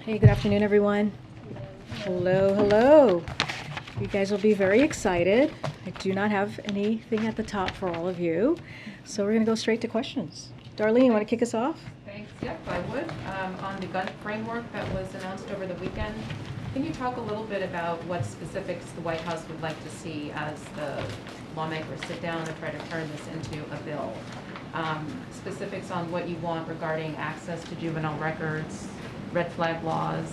Hey, good afternoon, everyone. Hello, hello. You guys will be very excited. I do not have anything at the top for all of you, so we're going to go straight to questions. Darlene, you want to kick us off? Thanks. Yep, I would. On the gun framework that was announced over the weekend, can you talk a little bit about what specifics the White House would like to see as the lawmakers sit down and try to turn this into a bill? Specifics on what you want regarding access to juvenile records, red flag laws,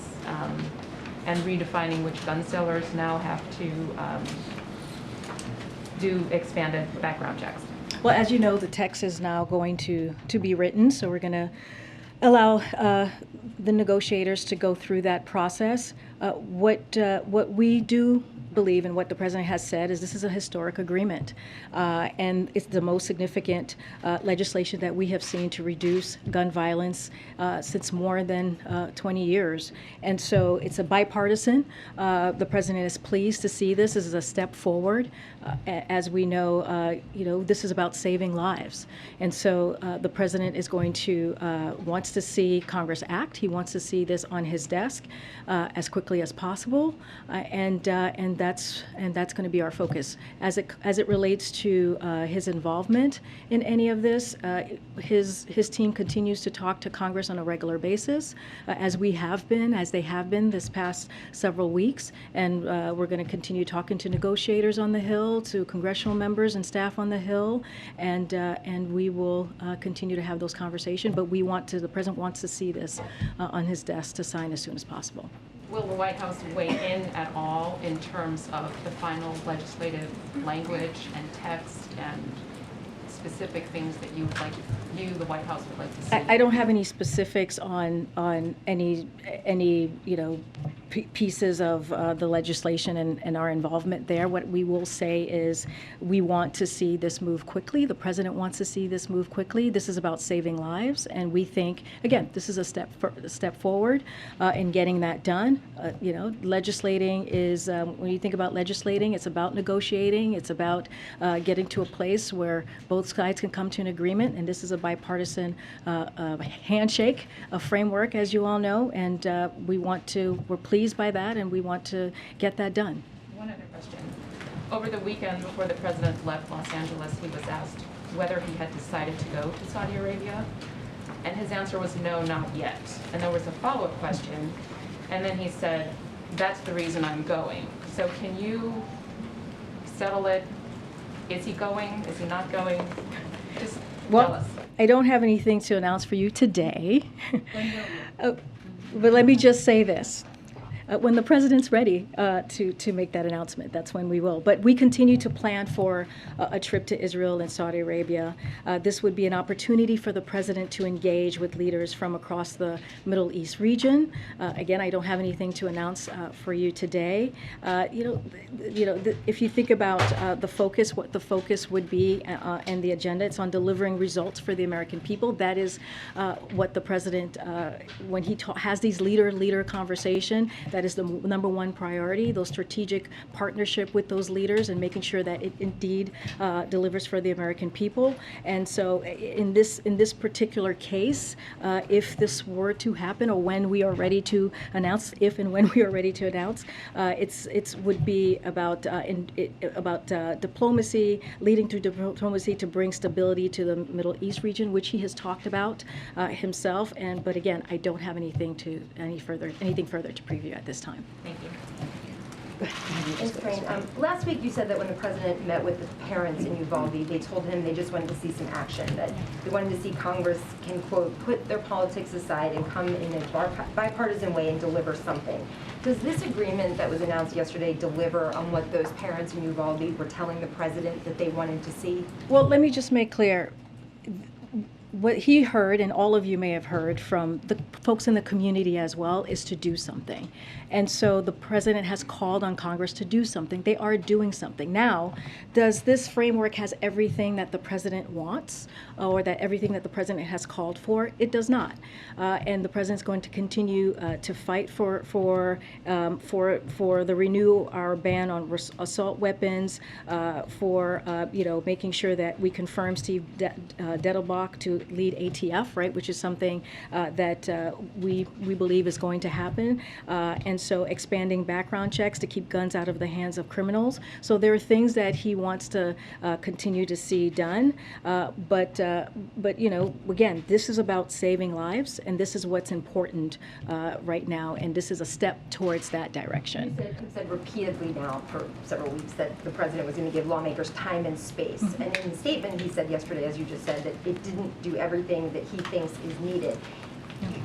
and redefining which gun sellers now have to do expanded background checks. Well, as you know, the text is now going to be written, so we're going to allow the negotiators to go through that process. What we do believe and what the president has said is this is a historic agreement, and it's the most significant legislation that we have seen to reduce gun violence since more than 20 years. And so it's a bipartisan. The president is pleased to see this as a step forward. As we know, this is about saving lives. And so the president is going to, wants to see Congress act. He wants to see this on his desk as quickly as possible. And that's going to be our focus. As it relates to his involvement in any of this, his team continues to talk to Congress on a regular basis, as they have been this past several weeks. And we're going to continue talking to negotiators on the Hill, to congressional members and staff on the Hill, and we will continue to have those conversations. But the president wants to see this on his desk to sign as soon as possible. Will the White House weigh in at all in terms of the final legislative language and text and specific things that the White House would like to see? I don't have any specifics on any pieces of the legislation and our involvement there. What we will say is we want to see this move quickly. The president wants to see this move quickly. This is about saving lives, and we think, again, this is a step forward in getting that done. Legislating is, when you think about legislating, it's about negotiating. It's about getting to a place where both sides can come to an agreement, and this is a bipartisan handshake, a framework, as you all know, and we're pleased by that, and we want to get that done. One other question. Over the weekend, before the president left Los Angeles, he was asked whether he had decided to go to Saudi Arabia, and his answer was no, not yet. And there was a follow-up question, and then he said, that's the reason I'm going. So can you settle it? Is he going? Is he not going? Just tell us. I don't have anything to announce for you today. But let me just say this. When the president's ready to make that announcement, that's when we will. But we continue to plan for a trip to Israel and Saudi Arabia. This would be an opportunity for the president to engage with leaders from across the Middle East region. Again, I don't have anything to announce for you today. If you think about the focus, what the focus would be and the agenda, it's on delivering results for the American people. That is what the president, when he has these leader conversation, that is the number one priority, those strategic partnership with those leaders and making sure that it indeed delivers for the American people. And so in this particular case, if this were to happen, or when we are ready to announce, if and when we are ready to announce, it would be about diplomacy, leading to diplomacy to bring stability to the Middle East region, which he has talked about himself. But again, I don't have anything further to preview at this time. Thank you. Thanks, Karine. Last week you said that when the president met with the parents in Uvalde, they told him they just wanted to see some action, that they wanted to see Congress can, quote, put their politics aside and come in a bipartisan way and deliver something. Does this agreement that was announced yesterday deliver on what those parents in Uvalde were telling the president that they wanted to see? Well, let me just make clear. What he heard, and all of you may have heard from the folks in the community as well, is to do something. And so the president has called on Congress to do something. They are doing something. Now, does this framework has everything that the president wants, or that everything that the president has called for? It does not. And the president's going to continue to fight for the renew our ban on assault weapons, for making sure that we confirm Steve Dettelbach to to lead ATF, right, which is something that we believe is going to happen. And so expanding background checks to keep guns out of the hands of criminals. So there are things that he wants to continue to see done. But you know, again, this is about saving lives, and this is what's important right now, and this is a step towards that direction. You've said repeatedly now for several weeks that the president was going to give lawmakers time and space. Mm-hmm. And in the statement, he said yesterday, as you just said, that it didn't do everything that he thinks is needed.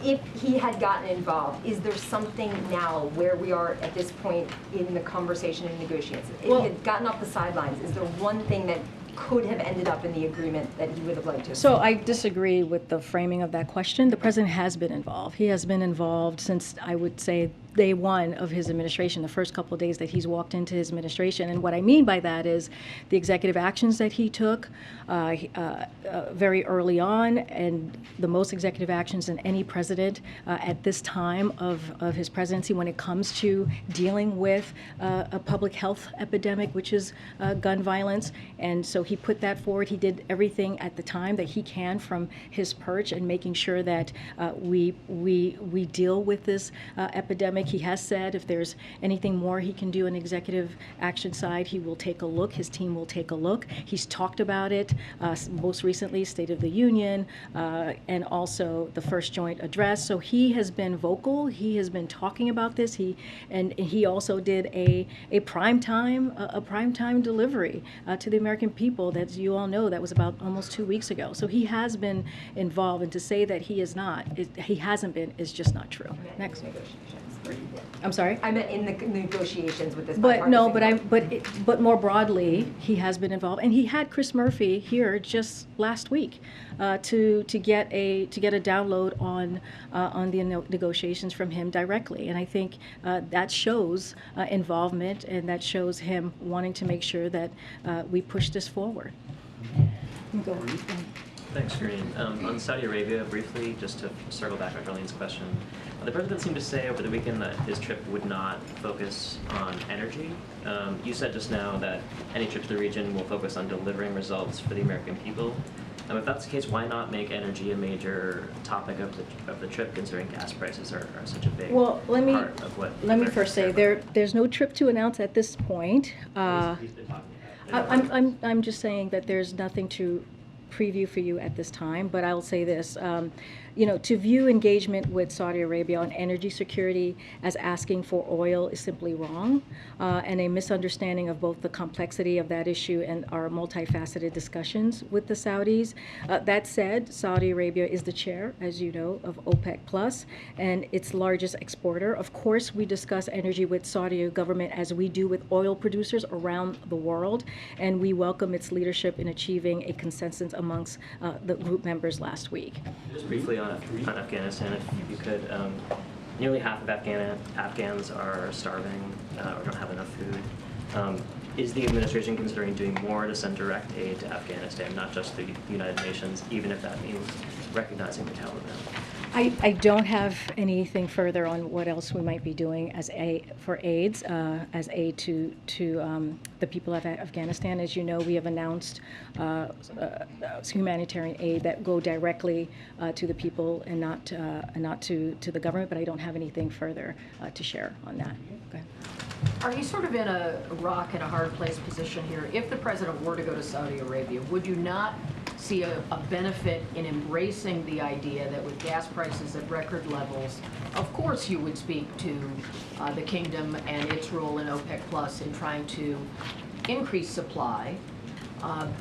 If he had gotten involved, is there something now where we are at this point in the conversation and negotiations? If he had gotten off the sidelines, is there one thing that could have ended up in the agreement that he would have liked to? So I disagree with the framing of that question. The president has been involved. He has been involved since, I would say, day one of his administration, the first couple of days that he's walked into his administration. And what I mean by that is the executive actions that he took very early on, and the most executive actions than any president at this time of his presidency when it comes to dealing with a public health epidemic, which is gun violence. And so he put that forward. He did everything at the time that he can from his perch and making sure that we deal with this epidemic. He has said if there's anything more he can do on the executive action side, he will take a look. His team will take a look. He's talked about it, most recently State of the Union, and also the first joint address. So he has been vocal. He has been talking about this. He also did a primetime delivery to the American people that you all know that was about almost 2 weeks ago. So he has been involved, and to say that he is not, he hasn't been, is just not true. Next. I'm sorry? I meant in the negotiations with this. But no, but more broadly, he has been involved, and he had Chris Murphy here just last week to get a download on the negotiations from him directly, and I think that shows involvement, and that shows him wanting to make sure that we push this forward. Go. Thanks, Karine. On Saudi Arabia, briefly, just to circle back on Darlene's question, the president seemed to say over the weekend that his trip would not focus on energy. You said just now that any trip to the region will focus on delivering results for the American people. If that's the case, why not make energy a major topic of the trip, considering gas prices are such a big part of what? Let me first say there's no trip to announce at this point. He's been talking about it. I'm just saying that there's nothing to preview for you at this time, but I'll say this. You know, to view engagement with Saudi Arabia on energy security as asking for oil is simply wrong, and a misunderstanding of both the complexity of that issue and our multifaceted discussions with the Saudis. That said, Saudi Arabia is the chair, as you know, of OPEC Plus, and its largest exporter. Of course, we discuss energy with Saudi government as we do with oil producers around the world, and we welcome its leadership in achieving a consensus amongst the group members last week. Just briefly on Afghanistan, if you could, nearly half of Afghans are starving or don't have enough food. Is the administration considering doing more to send direct aid to Afghanistan, not just the United Nations, even if that means recognizing the Taliban? I don't have anything further on what else we might be doing as aid to the people of Afghanistan. As you know, we have announced humanitarian aid that go directly to the people and not to the government. But I don't have anything further to share on that. Okay. Are you sort of in a rock and a hard place position here? If the president were to go to Saudi Arabia, would you not see a benefit in embracing the idea that with gas prices at record levels, of course you would speak to the kingdom and its role in OPEC Plus in trying to increase supply?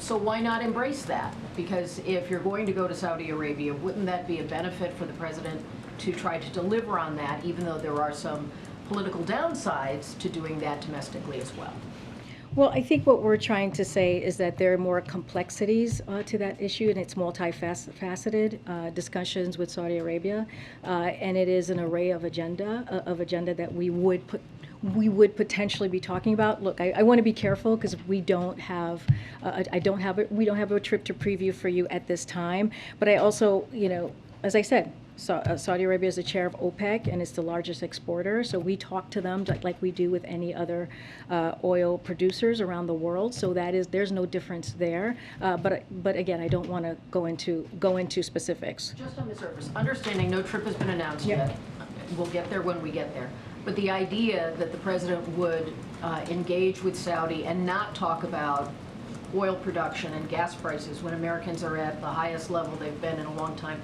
So why not embrace that? Because if you're going to go to Saudi Arabia, wouldn't that be a benefit for the president to try to deliver on that, even though there are some political downsides to doing that domestically as well? Well, I think what we're trying to say is that there are more complexities to that issue, and it's multifaceted discussions with Saudi Arabia, and it is an array of agenda that we would potentially be talking about. Look, I want to be careful because we don't have a trip to preview for you at this time. But I also, you know, as I said, Saudi Arabia is the chair of OPEC, and it's the largest exporter. So we talk to them like we do with any other oil producers around the world. So there's no difference there. But again, I don't want to go into specifics. Just on the surface, understanding no trip has been announced yet. We'll get there when we get there. But the idea that the president would engage with Saudi and not talk about oil production and gas prices when Americans are at the highest level they've been in a long time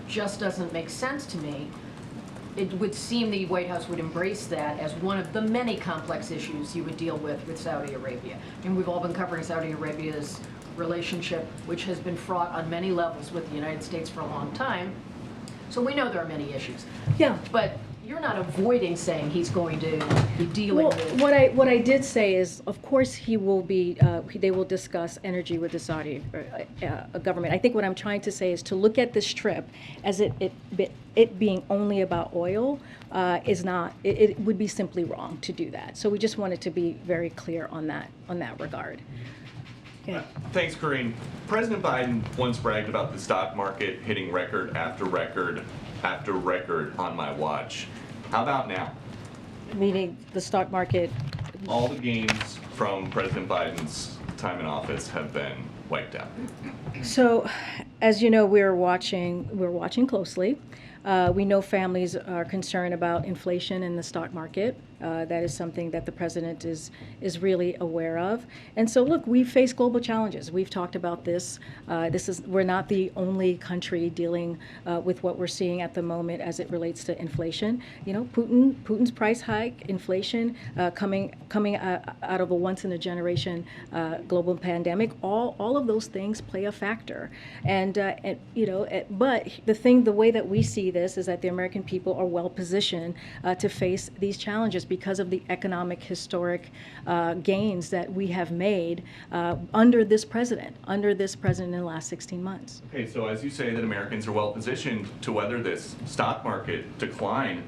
just doesn't make sense to me. It would seem the White House would embrace that as one of the many complex issues you would deal with Saudi Arabia. And we've all been covering Saudi Arabia's relationship, which has been fraught on many levels with the United States for a long time. So we know there are many issues. Yeah. But you're not avoiding saying he's going to be dealing Well, with. what I did say is, of course, he will be. They will discuss energy with the Saudi government. I think what I'm trying to say is to look at this trip as it being only about oil is not. It would be simply wrong to do that. So we just wanted to be very clear on that regard. Okay. Thanks, Karine. President Biden once bragged about the stock market hitting record after record after record on my watch. How about now? Meaning the stock market. All the gains from President Biden's time in office have been wiped out. So, as you know, we're watching closely. We know families are concerned about inflation in the stock market. That is something that the president is really aware of. And so, look, we face global challenges. We've talked about this. We're not the only country dealing with what we're seeing at the moment as it relates to inflation. You know, Putin's price hike, inflation coming out of a once in a generation global pandemic. All of those things play a factor. And but the way that we see this is that the American people are well positioned to face these challenges because of the economic historic gains that we have made under this president in the last 16 months. Okay, so as you say that Americans are well positioned to weather this stock market decline,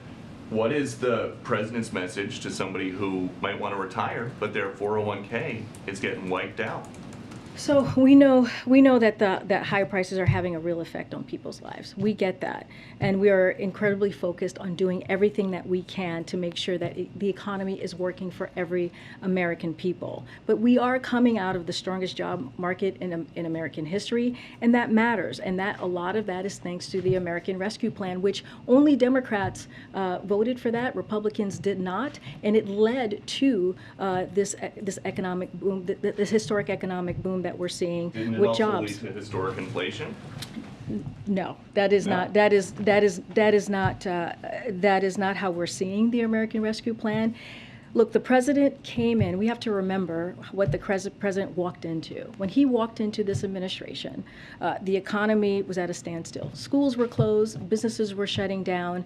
what is the president's message to somebody who might want to retire, but their 401k is getting wiped out? So we know that higher prices are having a real effect on people's lives. We get that, and we are incredibly focused on doing everything that we can to make sure that the economy is working for every American people. But we are coming out of the strongest job market in American history, and that matters. And that a lot of that is thanks to the American Rescue Plan, which only Democrats voted for that. Republicans did not, and it led to this economic boom, this historic economic boom that we're seeing Didn't with it also jobs. lead to historic inflation? No, that is No? not. That is not how we're seeing the American Rescue Plan. Look, the president came in. We have to remember what the president walked into. When he walked into this administration, the economy was at a standstill. Schools were closed, businesses were shutting down.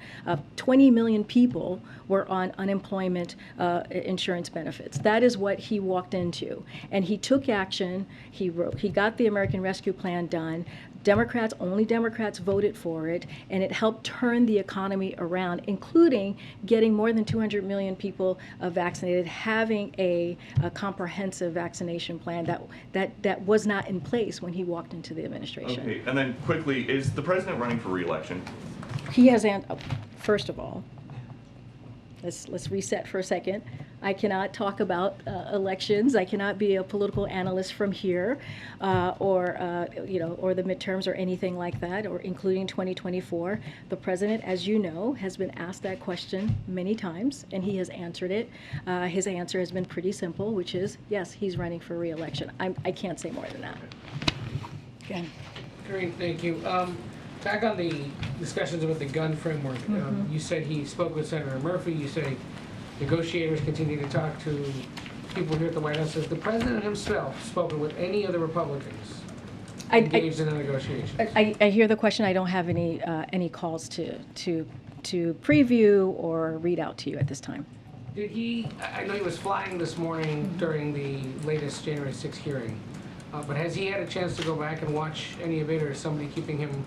20 million people were on unemployment insurance benefits. That is what he walked into, and he took action. He got the American Rescue Plan done. Only Democrats voted for it, and it helped turn the economy around, including getting more than 200 million people vaccinated, having a comprehensive vaccination plan that was not in place when he walked into the administration. Okay, and then quickly, is the president running for re-election? He has, first of all, let's reset for a second. I cannot talk about elections. I cannot be a political analyst from here, or the midterms or anything like that, or including 2024. The president, as you know, has been asked that question many times, and he has answered it. His answer has been pretty simple, which is yes, he's running for re-election. I can't say more than that. Again. Karine, thank you. Back on the discussions about the gun framework, you said he spoke with Senator Murphy. You say negotiators continue to talk to people here at the White House. Has the president himself spoken with any of the Republicans engaged in the negotiations? I hear the question. I don't have any calls to preview or read out to you at this time. Did he? I know he was flying this morning during the latest January 6th hearing, but has he had a chance to go back and watch any of it, or is somebody keeping him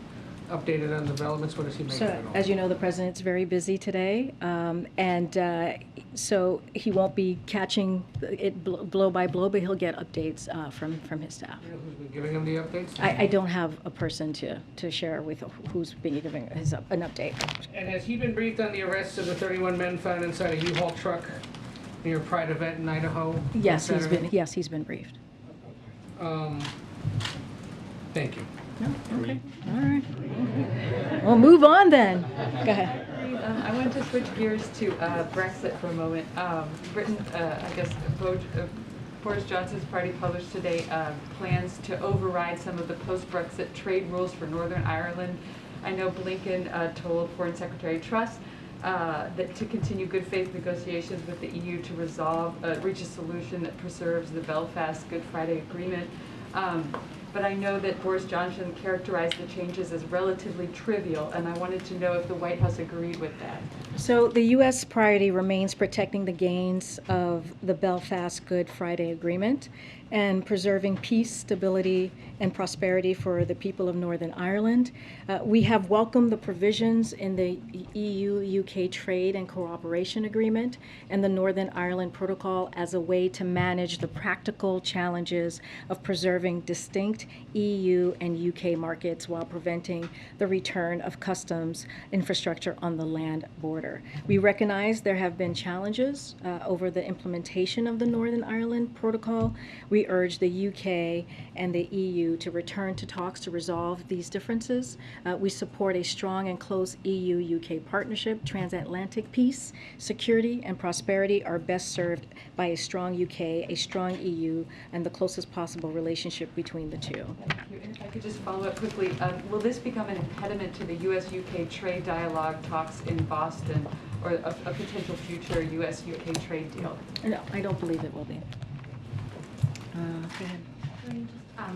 updated on developments? What does he make of So, it all? as you know, the president's very busy today, so he won't be catching it blow by blow, but he'll get updates from his staff. You know who's been giving him the updates? I don't have a person to share with who's been giving an update. And has he been briefed on the arrests of the 31 men found inside a U-Haul truck near a Pride event in Idaho? Yes, on he's Saturday? been briefed. Thank you. No? Okay, all right. Well, move on then. Go ahead. I want to switch gears to Brexit for a moment. Britain, I guess, Boris Johnson's party published today plans to override some of the post-Brexit trade rules for Northern Ireland. I know Blinken told Foreign Secretary Truss that to continue good faith negotiations with the EU to reach a solution that preserves the Belfast Good Friday Agreement. But I know that Boris Johnson characterized the changes as relatively trivial, and I wanted to know if the White House agreed with that. So the U.S. priority remains protecting the gains of the Belfast Good Friday Agreement and preserving peace, stability, and prosperity for the people of Northern Ireland. We have welcomed the provisions in the EU-UK Trade and Cooperation Agreement and the Northern Ireland Protocol as a way to manage the practical challenges of preserving distinct EU and UK markets while preventing the return of customs infrastructure on the land border. We recognize there have been challenges over the implementation of the Northern Ireland Protocol. We urge the UK and the EU to return to talks to resolve these differences. We support a strong and close EU-UK partnership. Transatlantic peace, security, and prosperity are best served by a strong UK, a strong EU, and the closest possible relationship between the two. Thank you. And if I could just follow up quickly, will this become an impediment to the U.S.-UK trade dialogue talks in Boston, or a potential future U.S.-UK trade deal? No, I don't believe it will be. Go ahead.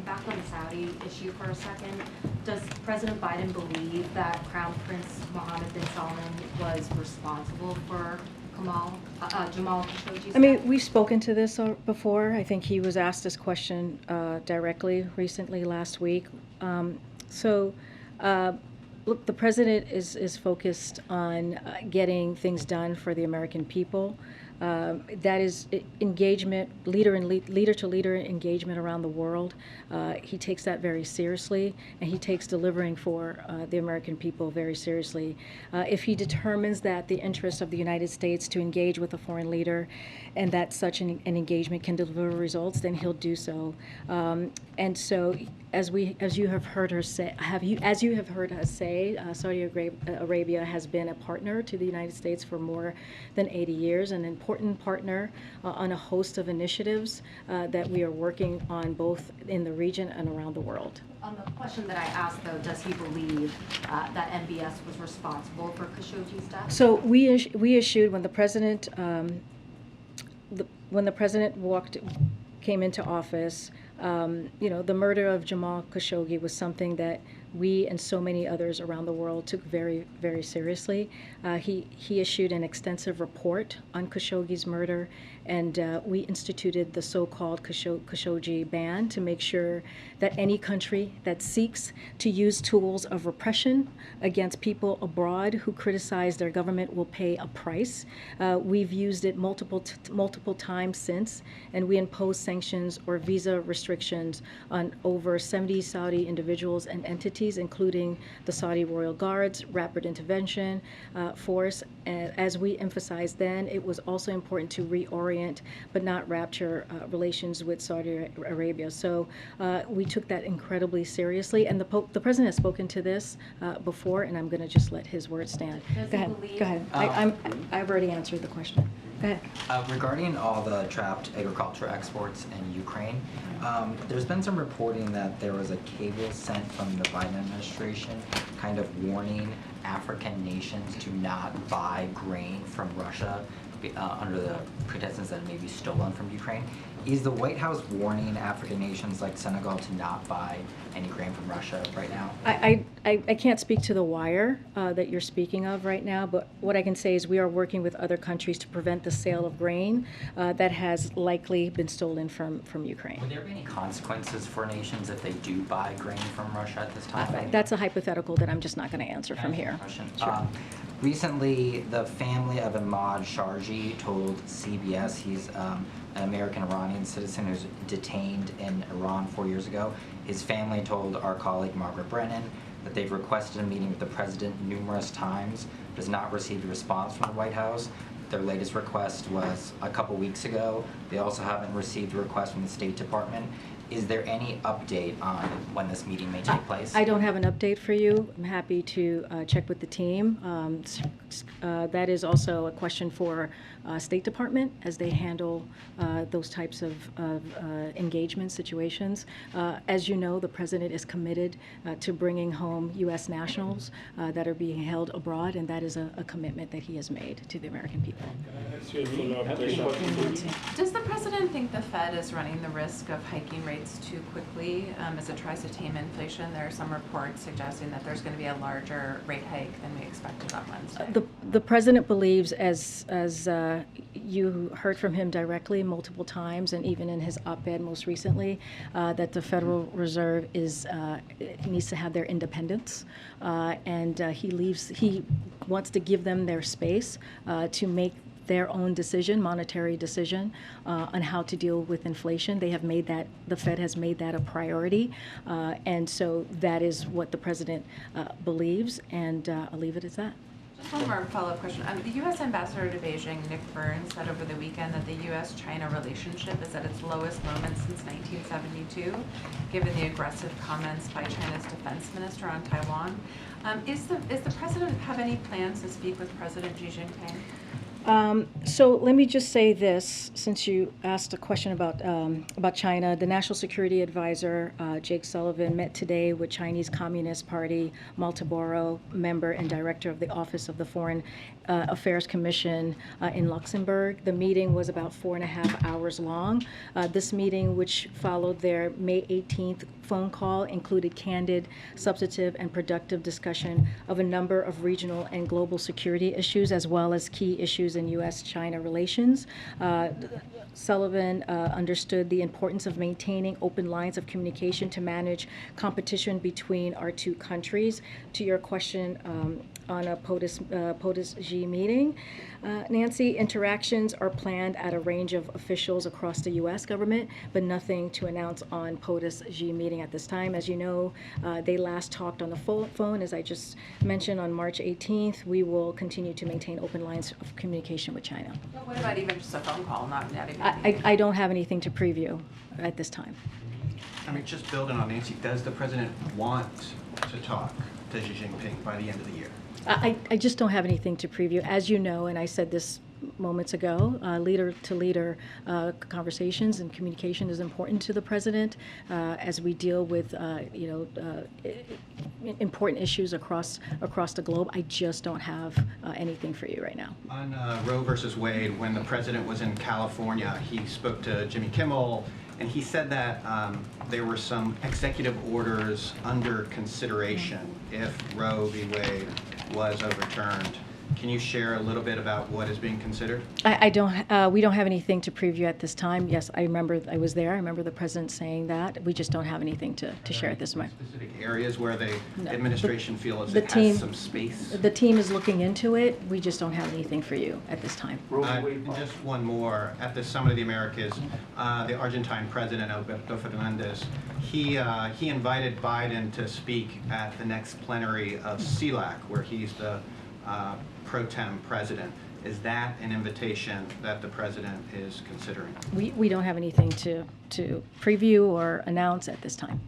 Back on the Saudi issue for a second, does President Biden believe that Crown Prince Mohammed bin Salman was responsible for Jamal Khashoggi's I mean, death? we've spoken to this before. I think he was asked this question directly recently last week. Look, the president is focused on getting things done for the American people. That is engagement, leader to leader engagement around the world. He takes that very seriously, and he takes delivering for the American people very seriously. If he determines that the interest of the United States to engage with a foreign leader and that such an engagement can deliver results, then he'll do so. And so, as you have heard us say, Saudi Arabia has been a partner to the United States for more than 80 years, an important partner on a host of initiatives that we are working on both in the region and around the world. On the question that I asked, though, does he believe that MBS was responsible for Khashoggi's death? So we issued when the president came into office. The murder of Jamal Khashoggi was something that we and so many others around the world took very, very seriously. He issued an extensive report on Khashoggi's murder, and we instituted the so-called Khashoggi ban to make sure that any country that seeks to use tools of repression against people abroad who criticize their government will pay a price. We've used it multiple times since, and we imposed sanctions or visa restrictions on over 70 Saudi individuals and entities, including the Saudi Royal Guards, Rapid Intervention Force. As we emphasized then, it was also important to reorient but not rupture relations with Saudi Arabia. So we took that incredibly seriously, and the president has spoken to this before, and I'm going to just let his words stand. Does Go he ahead. believe- Go ahead. I've already answered the question. Go ahead. Regarding all the trapped agricultural exports in Ukraine, there's been some reporting that there was a cable sent from the Biden administration kind of warning African nations to not buy grain from Russia under the pretenses that it may be stolen from Ukraine. Is the White House warning African nations like Senegal to not buy any grain from Russia right now? I can't speak to the wire that you're speaking of right now, but what I can say is we are working with other countries to prevent the sale of grain that has likely been stolen from Ukraine. Would there be any consequences for nations if they do buy grain from Russia at this time? That's a hypothetical that I'm just not going to answer from here. Question. Sure. Recently, the family of Ahmad Sharji told CBS he's an American Iranian citizen who's detained in Iran 4 years ago. His family told our colleague Margaret Brennan that they've requested a meeting with the president numerous times, but has not received a response from the White House. Their latest request was a couple weeks ago. They also haven't received a request from the State Department. Is there any update on when this meeting may take place? I don't have an update for you. I'm happy to check with the team. That is also a question for State Department as they handle those types of engagement situations. As you know, the president is committed to bringing home U.S. nationals that are being held abroad, and that is a commitment that he has made to the American people. Does the president think the Fed is running the risk of hiking rates too quickly as it tries to tame inflation? There are some reports suggesting that there's going to be a larger rate hike than we expected on Wednesday. The president believes, as you heard from him directly multiple times, and even in his op-ed most recently, that the Federal Reserve needs to have their independence, and he wants to give them their space to make their own decision, monetary decision, on how to deal with inflation. They have made that, the Fed has made that a priority, and so that is what the president believes, and I'll leave it as that. Just one more follow-up question. The U.S. Ambassador to Beijing, Nick Burns, said over the weekend that the U.S.-China relationship is at its lowest moment since 1972, given the aggressive comments by China's defense minister on Taiwan. Is the president have any plans to speak with President Xi Jinping? So let me just say this, since you asked a question about China. The National Security Advisor, Jake Sullivan, met today with Chinese Communist Party Marlboro member and director of the Office of the Foreign Affairs Commission in Luxembourg. The meeting was about 4.5 hours long. This meeting, which followed their May 18th phone call, included candid, substantive, and productive discussion of a number of regional and global security issues, as well as key issues in U.S.-China relations. Sullivan understood the importance of maintaining open lines of communication to manage competition between our two countries. To your question on a POTUS-Xi meeting, Nancy, interactions are planned at a range of officials across the U.S. government, but nothing to announce on POTUS-Xi meeting at this time. As you know, they last talked on the phone, as I just mentioned, on March 18th. We will continue to maintain open lines of communication with China. But what about even just a phone call, not even? I don't have anything to preview at this time. I mean, just building on Nancy, does the president want to talk to Xi Jinping by the end of the year? I just don't have anything to preview. As you know, and I said this moments ago, leader-to-leader conversations and communication is important to the president as we deal with important issues across the globe. I just don't have anything for you right now. On Roe versus Wade, when the president was in California, he spoke to Jimmy Kimmel, and he said that there were some executive orders under consideration if Roe v. Wade was overturned. Can you share a little bit about what is being considered? I don't. We don't have anything to preview at this time. Yes, I remember. I was there. I remember the president saying that. We just don't have anything to share at this moment. Specific areas where the administration feels the it team, has some space? The team is looking into it. We just don't have anything for you at this time. And just one more. At the Summit of the Americas, the Argentine president, Alberto Fernandez, he invited Biden to speak at the next plenary of CELAC, where he's the pro tem president. Is that an invitation that the president is considering? We don't have anything to preview or announce at this time.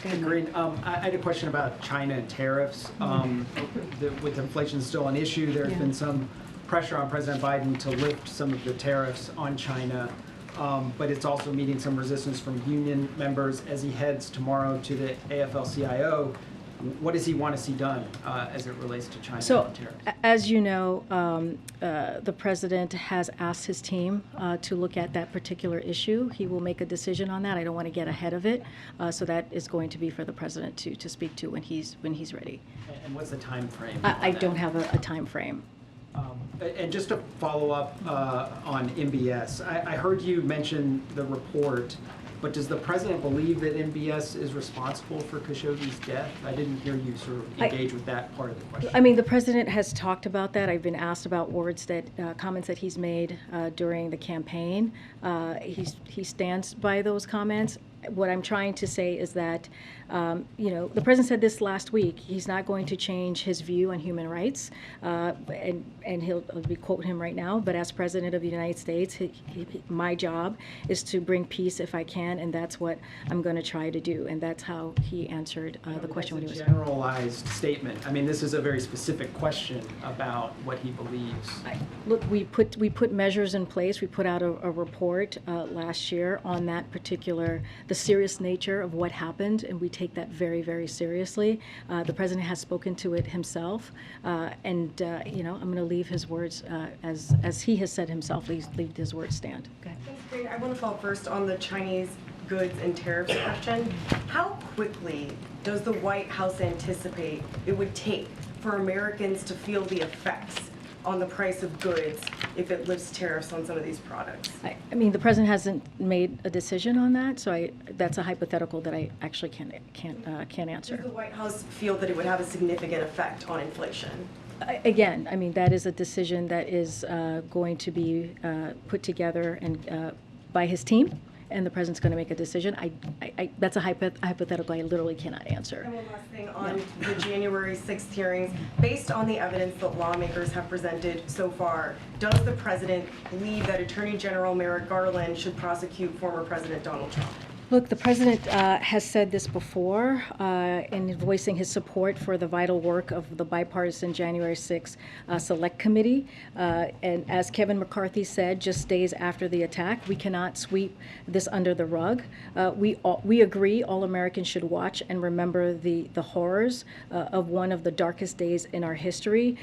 Hey, Karine, I had a question about China and tariffs. With inflation still an issue, there's been some pressure on President Biden to lift some of the tariffs on China, but it's also meeting some resistance from union members as he heads tomorrow to the AFL-CIO what does he want to see done as it relates to China So, and tariffs? as you know, the president has asked his team to look at that particular issue. He will make a decision on that. I don't want to get ahead of it. So that is going to be for the president to speak to when he's ready. And what's the time frame? I don't have a time frame. And just to follow up on MBS, I heard you mention the report, but does the president believe that MBS is responsible for Khashoggi's death? I didn't hear you sort of engage with that part of the question. I mean, the president has talked about that. I've been asked about comments that he's made during the campaign. He stands by those comments. What I'm trying to say is that, the president said this last week. He's not going to change his view on human rights, and he'll be quoting him right now. But as president of the United States, my job is to bring peace if I can, and that's what I'm going to try to do. And that's how he answered the question when he was. It's a generalized statement. I mean, this is a very specific question about what he believes. Look, we put measures in place. We put out a report last year on that particular, the serious nature of what happened, and we take that very, very seriously. The president has spoken to it himself, and I'm going to leave his words as he has said himself. Leave his words stand. Okay. Thanks, Karine. I want to follow first on the Chinese goods and tariffs question. How quickly does the White House anticipate it would take for Americans to feel the effects on the price of goods if it lifts tariffs on some of these products? I mean, the president hasn't made a decision on that, so that's a hypothetical that I actually can't answer. Does the White House feel that it would have a significant effect on inflation? Again, I mean, that is a decision that is going to be put together and by his team, and the president's going to make a decision. That's a hypothetical I literally cannot answer. And one last thing on the January 6th hearings. Based on the evidence that lawmakers have presented so far, does the president believe that Attorney General Merrick Garland should prosecute former President Donald Trump? Look, the president has said this before in voicing his support for the vital work of the bipartisan January 6th Select Committee. And as Kevin McCarthy said just days after the attack, we cannot sweep this under the rug. We agree all Americans should watch and remember the horrors of one of the darkest days in our history.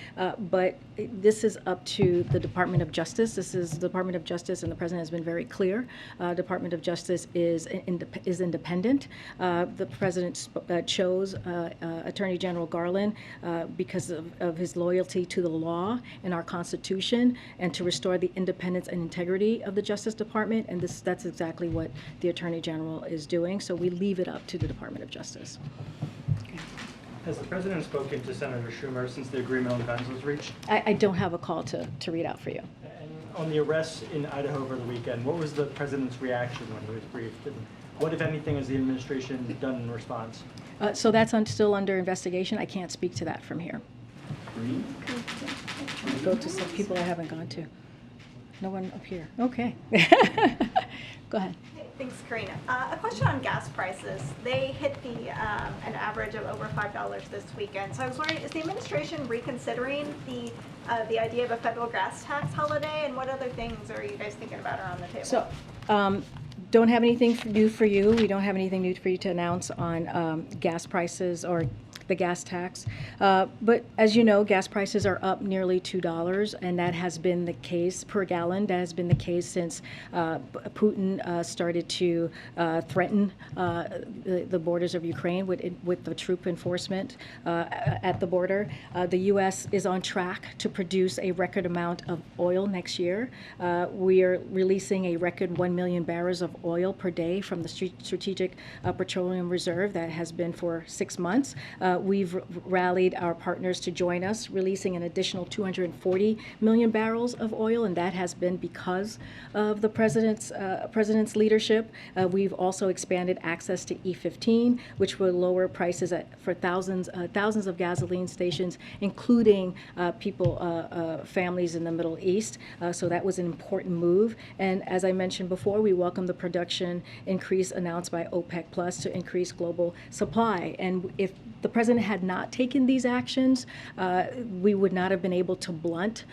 But this is up to the Department of Justice. This is the Department of Justice, and the president has been very clear. Department of Justice is independent. The president chose Attorney General Garland because of his loyalty to the law and our Constitution, and to restore the independence and integrity of the Justice Department. And that's exactly what the Attorney General is doing. So we leave it up to the Department of Justice. Has the president spoken to Senator Schumer since the agreement on guns was reached? I don't have a call to read out for you. And on the arrests in Idaho over the weekend, what was the president's reaction when he was briefed? And what, if anything, has the administration done in response? So that's still under investigation. I can't speak to that from here. Go to some people I haven't gone to. No one up here. Okay. Go ahead. Thanks, Karine. A question on gas prices. They hit an average of over $5 this weekend. So I was wondering, is the administration reconsidering the idea of a federal gas tax holiday, and what other things are you guys thinking about around the table? So, don't have anything new for you. We don't have anything new for you to announce on gas prices or the gas tax. But as you know, gas prices are up nearly $2, and that has been the case per gallon. That has been the case since Putin started to threaten the borders of Ukraine with the troop enforcement at the border. The U.S. is on track to produce a record amount of oil next year. We are releasing a record 1 million barrels of oil per day from the Strategic Petroleum Reserve that has been for 6 months. We've rallied our partners to join us, releasing an additional 240 million barrels of oil, and that has been because of the president's leadership. We've also expanded access to E15, which will lower prices for thousands of gasoline stations, including families in the Middle East. So that was an important move. And as I mentioned before, we welcome the production increase announced by OPEC Plus to increase global supply. And if the president had not taken these actions, we would not have been able to blunt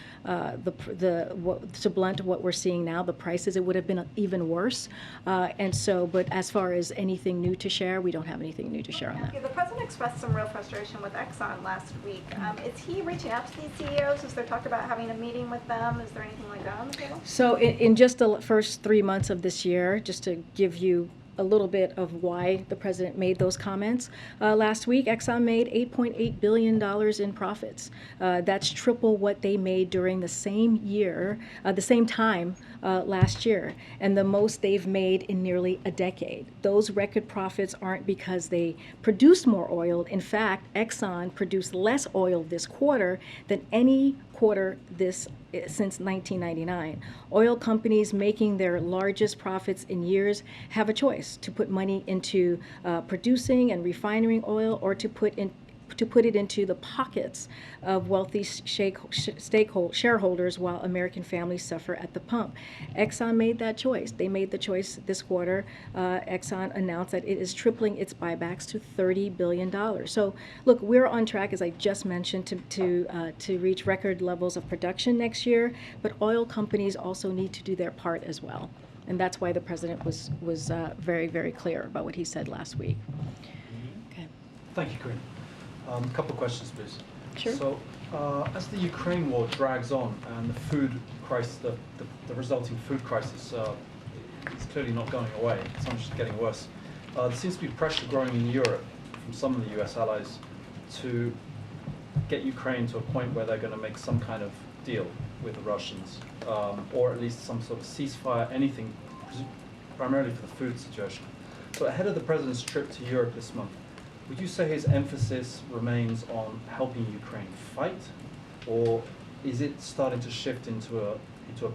what we're seeing now, the prices. It would have been even worse. And so, but as far as anything new to share, we don't have anything new to share on that. The president expressed some real frustration with Exxon last week. Is he reaching out to these CEOs? Is there talk about having a meeting with them? Is there anything like that on the table? So in just the first 3 months of this year, just to give you a little bit of why the president made those comments. Last week, Exxon made $8.8 billion in profits. That's triple what they made during the same year, the same time last year, and the most they've made in nearly a decade. Those record profits aren't because they produced more oil. In fact, Exxon produced less oil this quarter than any quarter since 1999. Oil companies making their largest profits in years have a choice to put money into producing and refining oil, or to put it into the pockets of wealthy shareholders while American families suffer at the pump. Exxon made that choice. They made the choice this quarter. Exxon announced that it is tripling its buybacks to $30 billion. So look, we're on track, as I just mentioned, to reach record levels of production next year, but oil companies also need to do their part as well. And that's why the president was very, very clear about what he said last week. Okay. Thank you, Karine. A couple of questions, please. Sure. So, as the Ukraine war drags on and the food crisis, the resulting food crisis is clearly not going away, it's just getting worse, there seems to be pressure growing in Europe from some of the US allies to get Ukraine to a point where they're going to make some kind of deal with the Russians, or at least some sort of ceasefire, anything, primarily for the food situation. So ahead of the president's trip to Europe this month, would you say his emphasis remains on helping Ukraine fight, or is it starting to shift into a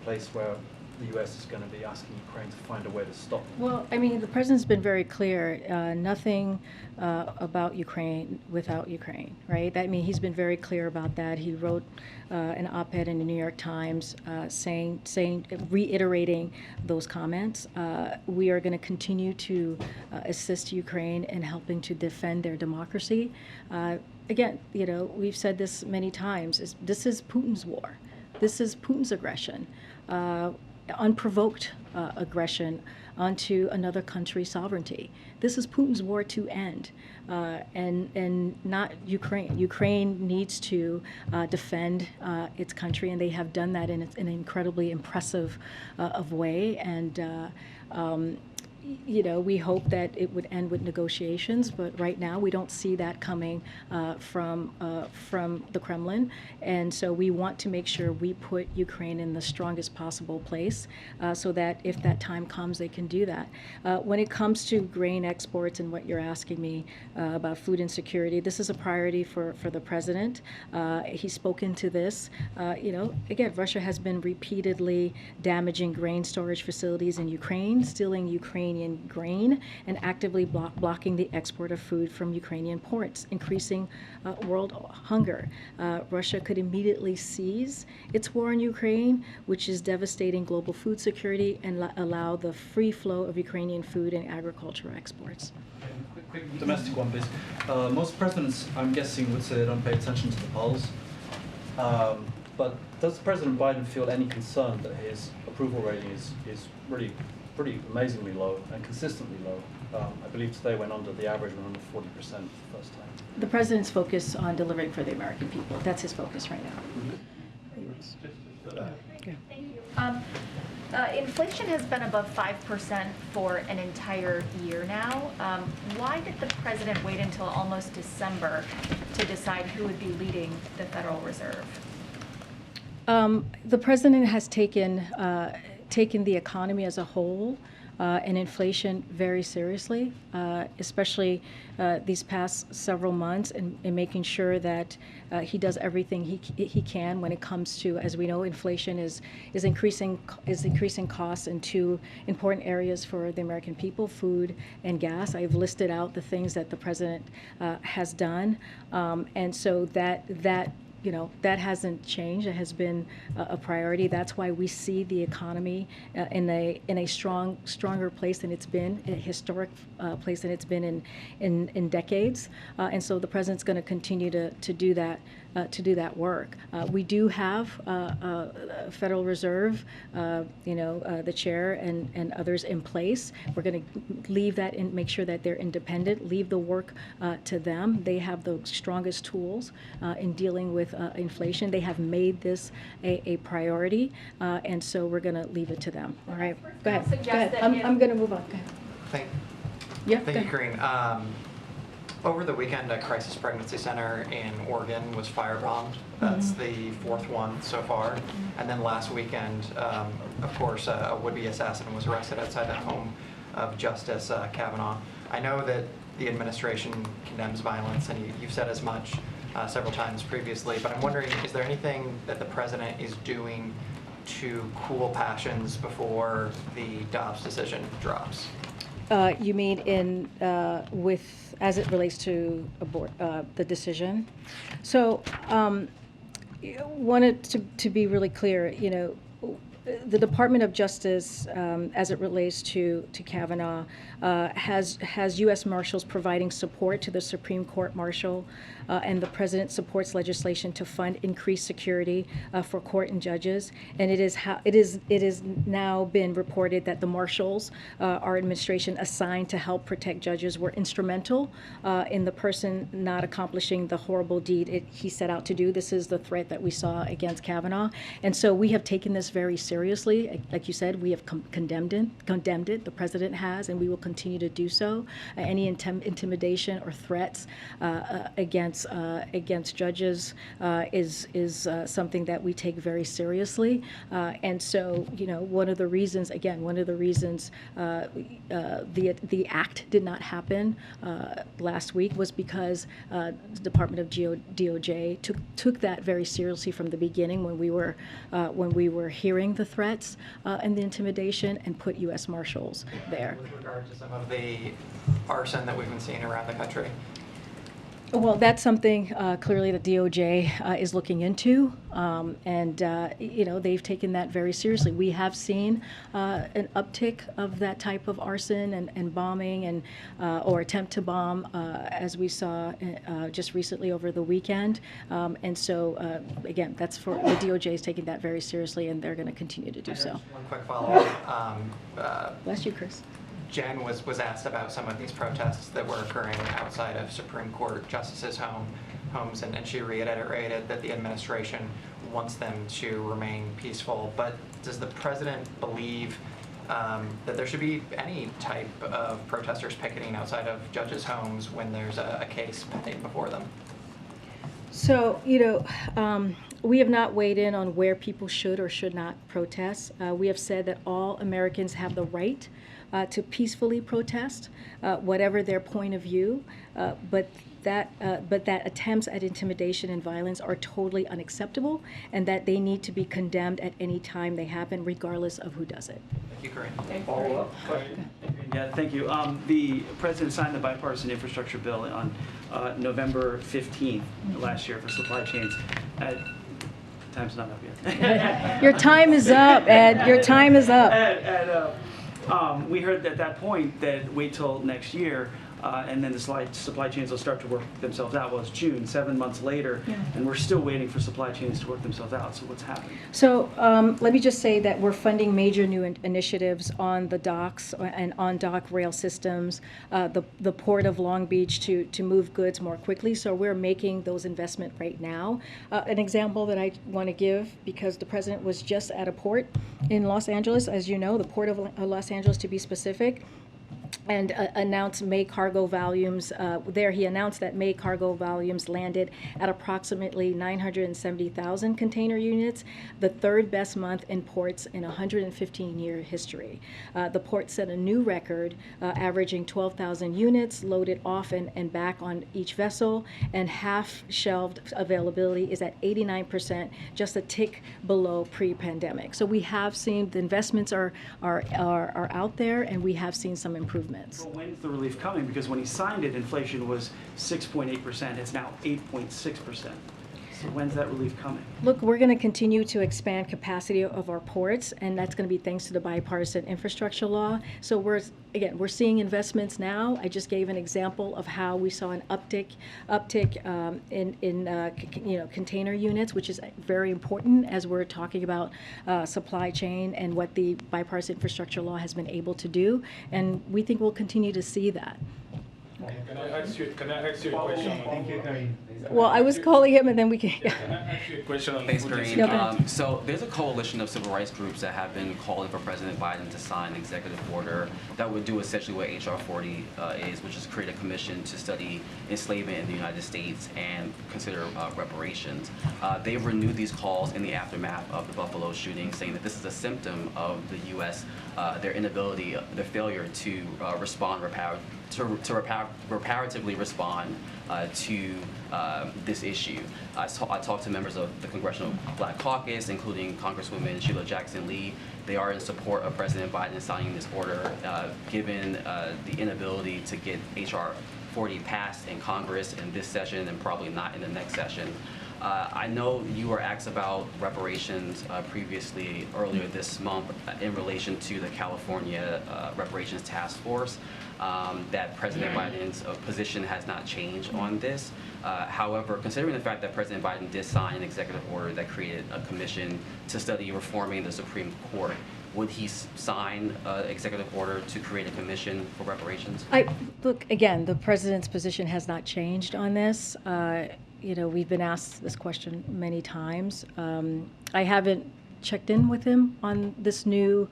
place where the US is going to be asking Ukraine to find a way to stop them? Well, I mean, the president's been very clear, nothing about Ukraine without Ukraine, right? I mean, he's been very clear about that. He wrote an op-ed in the New York Times reiterating those comments. We are going to continue to assist Ukraine in helping to defend their democracy. Again, you know, we've said this many times, this is Putin's war. This is Putin's aggression. Unprovoked aggression onto another country's sovereignty. This is Putin's war to end, and not Ukraine. Ukraine needs to defend its country, and they have done that in an incredibly impressive of way. And you know, we hope that it would end with negotiations, but right now we don't see that coming from the Kremlin. And so we want to make sure we put Ukraine in the strongest possible place so that if that time comes, they can do that. When it comes to grain exports and what you're asking me about food insecurity, this is a priority for the president. He's spoken to this. You know, again, Russia has been repeatedly damaging grain storage facilities in Ukraine, stealing Ukrainian grain, and actively blocking the export of food from Ukrainian ports, increasing world hunger. Russia could immediately cease its war in Ukraine, which is devastating global food security, and allow the free flow of Ukrainian food and agricultural exports. Quick domestic one, please. Most presidents, I'm guessing, would say they don't pay attention to the polls. But does President Biden feel any concern that his approval rating is really pretty amazingly low and consistently low? I believe today went under the average, went under 40% for the first time. The president's focus on delivering for the American people. That's his focus right now. Thank you. Inflation has been above 5% for an entire year now. Why did the president wait until almost December to decide who would be leading the Federal Reserve? The president has taken the economy as a whole and inflation very seriously, especially these past several months, and making sure that he does everything he can when it comes to, as we know, inflation is increasing costs in two important areas for the American people: food and gas. I've listed out the things that the president has done, and so that that hasn't changed. It has been a priority. That's why we see the economy in a stronger place than it's been, a historic place than it's been in decades. And so the president's going to continue to do that. To do that work. We do have Federal Reserve, the chair and others in place. We're going to leave that and make sure that they're independent, leave the work to them. They have the strongest tools in dealing with inflation. They have made this a priority, and so we're going to leave it to them. All right, go ahead. Go ahead. I'm going to move on. Go ahead. Thank you, Karine. Over the weekend, a crisis pregnancy center in Oregon was firebombed. That's the fourth one so far. And then last weekend, of course, a would-be assassin was arrested outside the home of Justice Kavanaugh. I know that the administration condemns violence, and you've said as much several times previously, but I'm wondering, is there anything that the president is doing to cool passions before the Dobbs decision drops? You mean as it relates to the decision? So, wanted to be really clear. The Department of Justice, as it relates to Kavanaugh, has U.S. Marshals providing support to the Supreme Court Marshal, and the President supports legislation to fund increased security for court and judges. And it is now been reported that the Marshals, our administration assigned to help protect judges, were instrumental in the person not accomplishing the horrible deed he set out to do. This is the threat that we saw against Kavanaugh, and so we have taken this very seriously. Like you said, we have condemned it. The President has, and we will continue to do so. Any intimidation or threats against judges is something that we take very seriously. And so, one of the reasons the act did not happen last week was because the Department of DOJ took that very seriously from the beginning when we were hearing the threats and the intimidation, and put U.S. Marshals there. With regard to some of the arson that we've been seeing around the country? Well, that's something clearly the DOJ is looking into, and they've taken that very seriously. We have seen an uptick of that type of arson and bombing and or attempt to bomb, as we saw just recently over the weekend. And so, again, that's for the DOJ is taking that very seriously, and they're going to continue to do so. One quick follow-up. Bless you, Chris. Jen was asked about some of these protests that were occurring outside of Supreme Court justices' homes, and she reiterated that the administration wants them to remain peaceful. But does the president believe that there should be any type of protesters picketing outside of judges' homes when there's a case pending before them? So, we have not weighed in on where people should or should not protest. We have said that all Americans have the right to peacefully protest, whatever their point of view, but that attempts at intimidation and violence are totally unacceptable, and that they need to be condemned at any time they happen, regardless of who does it. Thank you, Karine. Follow-up question? Yeah, thank you. The president signed the bipartisan infrastructure bill on November 15th last year for supply chains. Time's not up yet. Your time is up, Ed. Your time is up. We heard at that point that wait till next year, and then the supply chains will start to work themselves out. Well, it's June, 7 months later, and we're still waiting for supply chains to work themselves out. So what's happening? So let me just say that we're funding major new initiatives on the docks and on dock rail systems, the Port of Long Beach to move goods more quickly. So we're making those investments right now. An example that I want to give, because the president was just at a port in Los Angeles, as you know, the Port of Los Angeles to be specific, and announced May cargo volumes. There he announced that May cargo volumes landed at approximately 970,000 container units, the third best month in ports in 115-year history. The port set a new record, averaging 12,000 units loaded off and back on each vessel, and half-shelved availability is at 89%, just a tick below pre-pandemic. So we have seen the investments are out there, and we have seen some improvements. Well, when's the relief coming? Because when he signed it, inflation was 6.8%. It's now 8.6%. When's that relief coming? Look, we're going to continue to expand capacity of our ports, and that's going to be thanks to the bipartisan infrastructure law. So we're seeing investments now. I just gave an example of how we saw an uptick in container units, which is very important as we're talking about supply chain and what the bipartisan infrastructure law has been able to do. And we think we'll continue to see that. Can I ask you a question? Thank you, Karine. Well, I was calling him, and then we can. Can I ask you a question on Thanks, food Karine. insecurity? So there's a coalition of civil rights groups that have been calling for President Biden to sign an executive order that would do essentially what H.R. 40 is, which is create a commission to study enslavement in the United States and consider reparations. They've renewed these calls in the aftermath of the Buffalo shooting, saying that this is a symptom of the U.S., their inability, their failure to respond reparatively respond to this issue. I talked to members of the Congressional Black Caucus, including Congresswoman Sheila Jackson Lee. They are in support of President Biden signing this order, given the inability to get H.R. 40 passed in Congress in this session and probably not in the next session. I know you were asked about reparations previously earlier this month in relation to the California Reparations Task Force, that President Biden's position has not changed on this. However, considering the fact that President Biden did sign an executive order that created a commission to study reforming the Supreme Court, would he sign an executive order to create a commission for reparations? Look, again, the president's position has not changed on this. We've been asked this question many times. I haven't checked in with him on this new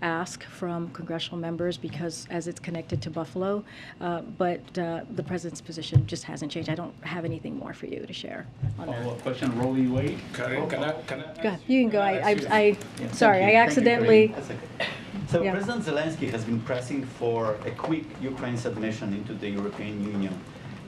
ask from congressional members because as it's connected to Buffalo, but the president's position just hasn't changed. I don't have anything more for you to share on that. Follow-up question, Roe v. Wade. Karine, can I Go ahead. You can go. Sorry, Thank you. I accidentally. That's okay. So Yeah. President Zelensky has been pressing for a quick Ukraine submission into the European Union.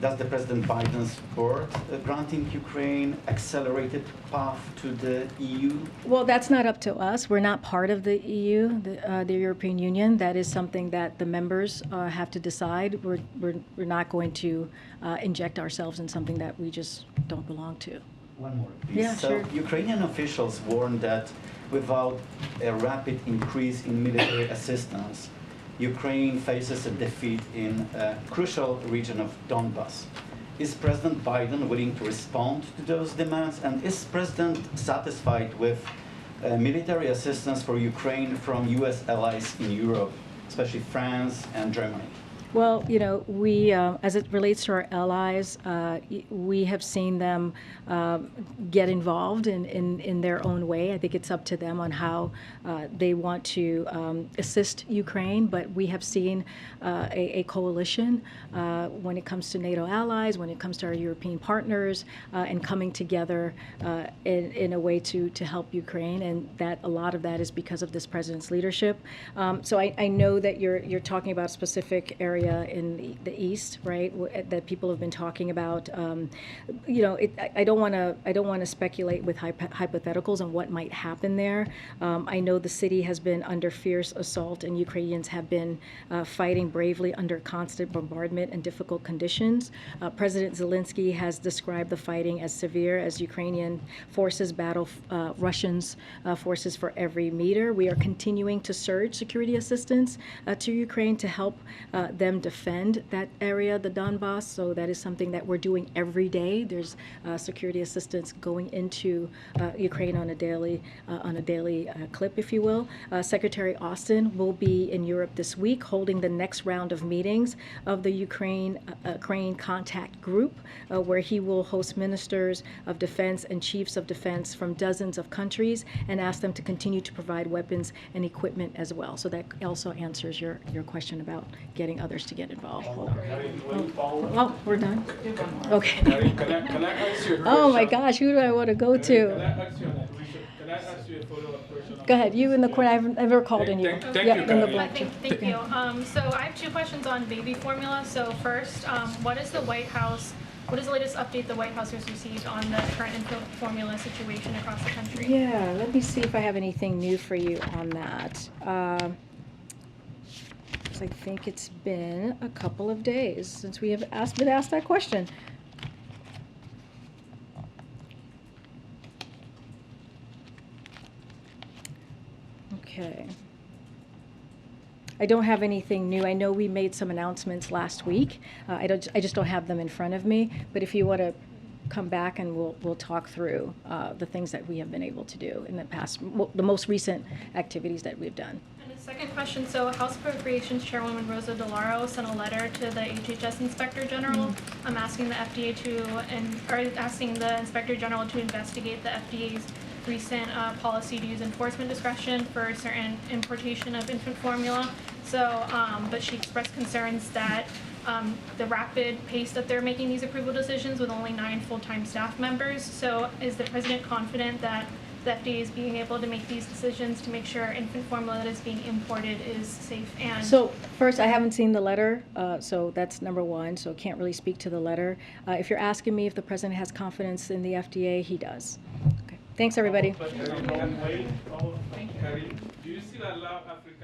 Does the President Biden support granting Ukraine accelerated path to the EU? Well, that's not up to us. We're not part of the EU, the European Union. That is something that the members have to decide. We're not going to inject ourselves in something that we just don't belong to. One more, please. Yeah, so sure. Ukrainian officials warned that without a rapid increase in military assistance, Ukraine faces a defeat in a crucial region of Donbas. Is President Biden willing to respond to those demands? And is President satisfied with military assistance for Ukraine from U.S. allies in Europe, especially France and Germany? Well, we, as it relates to our allies, we have seen them get involved in their own way. I think it's up to them on how they want to assist Ukraine, but we have seen a coalition when it comes to NATO allies, when it comes to our European partners, and coming together in a way to help Ukraine, and that a lot of that is because of this president's leadership. So I know that you're talking about a specific area in the East, right? That people have been talking about. I don't want to speculate with hypotheticals on what might happen there. I know the city has been under fierce assault, and Ukrainians have been fighting bravely under constant bombardment and difficult conditions. President Zelensky has described the fighting as severe as Ukrainian forces battle Russians' forces for every meter. We are continuing to surge security assistance to Ukraine to help them defend that area, the Donbas. So that is something that we're doing every day. There's security assistance going into Ukraine on a daily clip, if you will. Secretary Austin will be in Europe this week holding the next round of meetings of the Ukraine Contact Group, where he will host ministers of defense and chiefs of defense from dozens of countries and ask them to continue to provide weapons and equipment as well. So that also answers your question about getting others to get involved. Hold on. Oh, we're done? Okay. Can I ask you a question? Oh my gosh, who do I want to go to? Can I ask you a follow-up question? Go ahead, you in the corner. I've never called in you. Thank you, in the Karine. black chair. Thank you. So I have two questions on baby formula. So first, what is the latest update the White House has received on the current infant formula situation across the country? Yeah, let me see if I have anything new for you on that. I think it's been a couple of days since we have been asked that question. Okay. I don't have anything new. I know we made some announcements last week. I just don't have them in front of me. But if you want to come back and we'll talk through the things that we have been able to do in the past, the most recent activities that we've done. And a second question, so House Appropriations Chairwoman Rosa DeLauro sent a letter to the HHS Inspector General asking the FDA asking the Inspector General to investigate the FDA's recent policy to use enforcement discretion for certain importation of infant formula. So, but she expressed concerns that the rapid pace that they're making these approval decisions with only 9 full-time staff members. So is the President confident that the FDA is being able to make these decisions to make sure infant formula that is being imported is safe and... So first, I haven't seen the letter, so that's number one, so can't really speak to the letter. If you're asking me if the President has confidence in the FDA, he does. Okay. Thanks, everybody. Karine, do you still allow African